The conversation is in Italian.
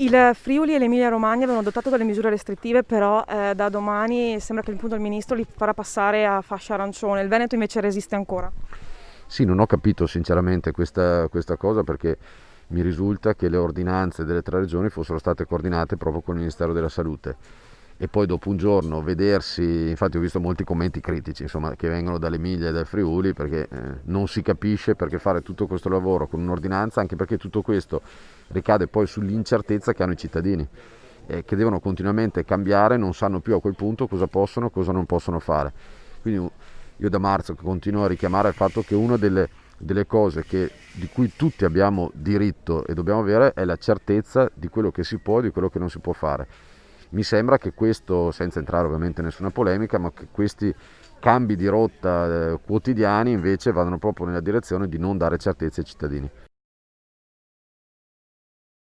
Il Friuli e l'Emilia Romagna avevano adottato delle misure restrittive, però da domani sembra che appunto il ministro li farà passare a fascia arancione. Il Veneto invece resiste ancora. Sì, non ho capito sinceramente questa cosa perché mi risulta che le ordinanze delle tre regioni fossero state coordinate proprio con il Ministero della Salute e poi dopo un giorno vedersi, infatti ho visto molti commenti critici insomma, che vengono dall'Emilia e dal Friuli perché non si capisce perché fare tutto questo lavoro con un'ordinanza, anche perché tutto questo ricade poi sull'incertezza che hanno i cittadini che devono continuamente cambiare, non sanno più a quel punto cosa possono e cosa non possono fare. Quindi io da marzo continuo a richiamare il fatto che una delle cose di cui tutti abbiamo diritto e dobbiamo avere è la certezza di quello che si può e di quello che non si può fare. Mi sembra che questo, senza entrare ovviamente in nessuna polemica, ma che questi cambi di rotta quotidiani invece vadano proprio nella direzione di non dare certezze ai cittadini.